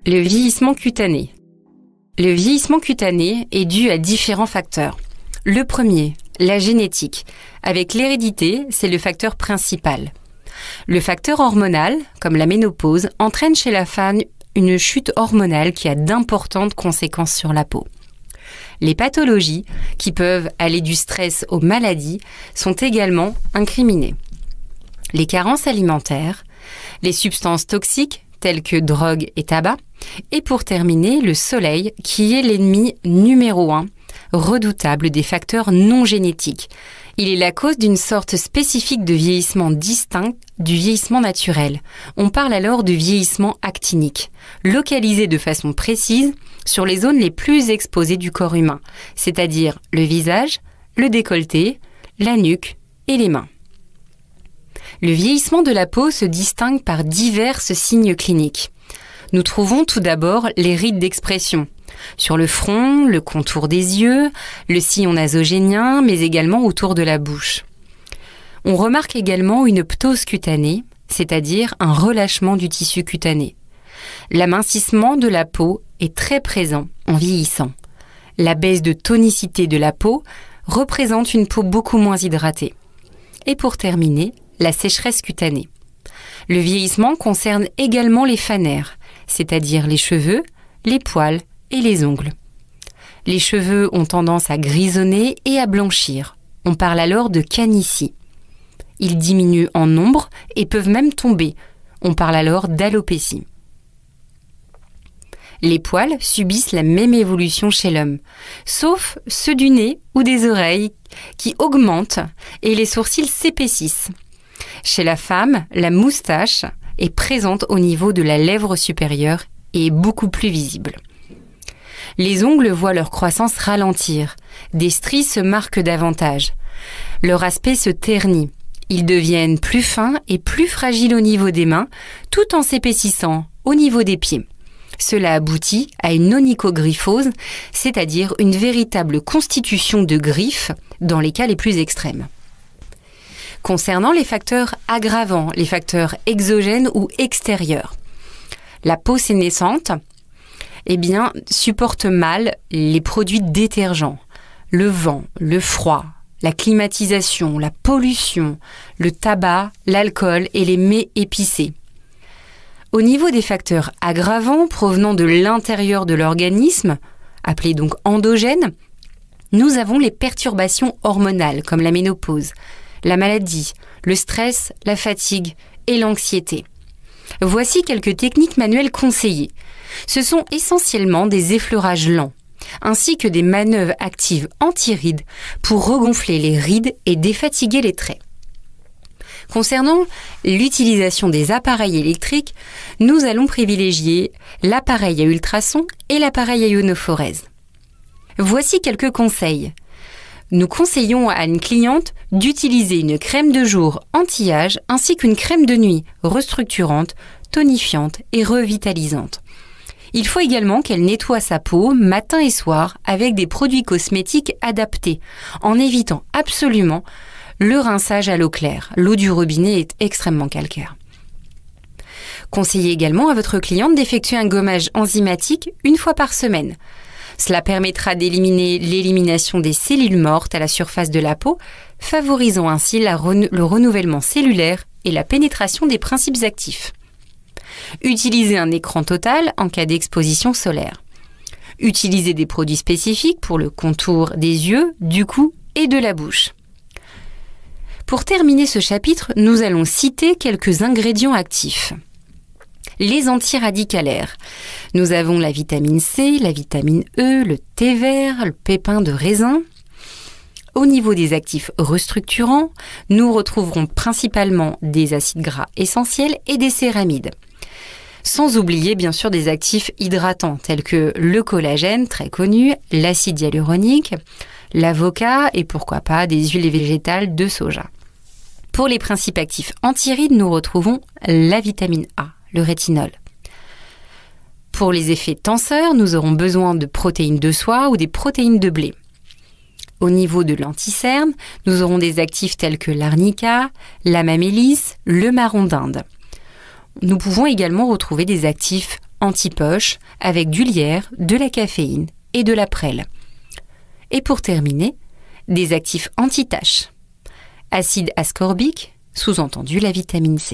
Le vieillissement cutané. Le vieillissement cutané est dû à différents facteurs. Le premier, la génétique. Avec l'hérédité, c'est le facteur principal. Le facteur hormonal, comme la ménopause, entraîne chez la femme une chute hormonale qui a d'importantes conséquences sur la peau. Les pathologies, qui peuvent aller du stress aux maladies, sont également incriminées. Les carences alimentaires, les substances toxiques telles que drogue et tabac, et pour terminer, le soleil qui est l'ennemi numéro 1, redoutable des facteurs non génétiques. Il est la cause d'une sorte spécifique de vieillissement distinct du vieillissement naturel. On parle alors de vieillissement actinique, localisé de façon précise sur les zones les plus exposées du corps humain, c'est-à-dire le visage, le décolleté, la nuque et les mains. Le vieillissement de la peau se distingue par divers signes cliniques. Nous trouvons tout d'abord les rides d'expression, sur le front, le contour des yeux, le sillon nasogénien, mais également autour de la bouche. On remarque également une ptose cutanée, c'est-à-dire un relâchement du tissu cutané. L'amincissement de la peau est très présent en vieillissant. La baisse de tonicité de la peau représente une peau beaucoup moins hydratée. Et pour terminer, la sécheresse cutanée. Le vieillissement concerne également les fanères, c'est-à-dire les cheveux, les poils et les ongles. Les cheveux ont tendance à grisonner et à blanchir. On parle alors de canicie. Ils diminuent en nombre et peuvent même tomber. On parle alors d'alopécie. Les poils subissent la même évolution chez l'homme, sauf ceux du nez ou des oreilles qui augmentent et les sourcils s'épaississent. Chez la femme, la moustache est présente au niveau de la lèvre supérieure et est beaucoup plus visible. Les ongles voient leur croissance ralentir. Des stries se marquent davantage. Leur aspect se ternit. Ils deviennent plus fins et plus fragiles au niveau des mains, tout en s'épaississant au niveau des pieds. Cela aboutit à une onychogryphose, c'est-à-dire une véritable constitution de griffes dans les cas les plus extrêmes. Concernant les facteurs aggravants, les facteurs exogènes ou extérieurs, la peau sénescente supporte mal les produits détergents, le vent, le froid, la climatisation, la pollution, le tabac, l'alcool et les mets épicés. Au niveau des facteurs aggravants provenant de l'intérieur de l'organisme, appelés donc endogènes, nous avons les perturbations hormonales comme la ménopause, la maladie, le stress, la fatigue et l'anxiété. Voici quelques techniques manuelles conseillées. Ce sont essentiellement des effleurages lents, ainsi que des manœuvres actives anti-rides pour regonfler les rides et défatiguer les traits. Concernant l'utilisation des appareils électriques, nous allons privilégier l'appareil à ultrasons et l'appareil à ionophorèse. Voici quelques conseils. Nous conseillons à une cliente d'utiliser une crème de jour anti-âge ainsi qu'une crème de nuit restructurante, tonifiante et revitalisante. Il faut également qu'elle nettoie sa peau matin et soir avec des produits cosmétiques adaptés, en évitant absolument le rinçage à l'eau claire. L'eau du robinet est extrêmement calcaire. Conseillez également à votre cliente d'effectuer un gommage enzymatique une fois par semaine. Cela permettra d'éliminer l'élimination des cellules mortes à la surface de la peau, favorisant ainsi le renouvellement cellulaire et la pénétration des principes actifs. Utilisez un écran total en cas d'exposition solaire. Utilisez des produits spécifiques pour le contour des yeux, du cou et de la bouche. Pour terminer ce chapitre, nous allons citer quelques ingrédients actifs. Les antiradicalaires. Nous avons la vitamine C, la vitamine E, le thé vert, le pépin de raisin. Au niveau des actifs restructurants, nous retrouverons principalement des acides gras essentiels et des céramides. Sans oublier bien sûr des actifs hydratants tels que le collagène, très connu, l'acide hyaluronique, l'avocat et pourquoi pas des huiles végétales de soja. Pour les principes actifs antirides, nous retrouvons la vitamine A, le rétinol. Pour les effets tenseurs, nous aurons besoin de protéines de soie ou des protéines de blé. Au niveau de l'anticerne, nous aurons des actifs tels que l'arnica, la mamélis, le marron d'Inde. Nous pouvons également retrouver des actifs anti-poche avec du lierre, de la caféine et de la prêle. Et pour terminer, des actifs anti-taches. Acide ascorbique, sous-entendu la vitamine C.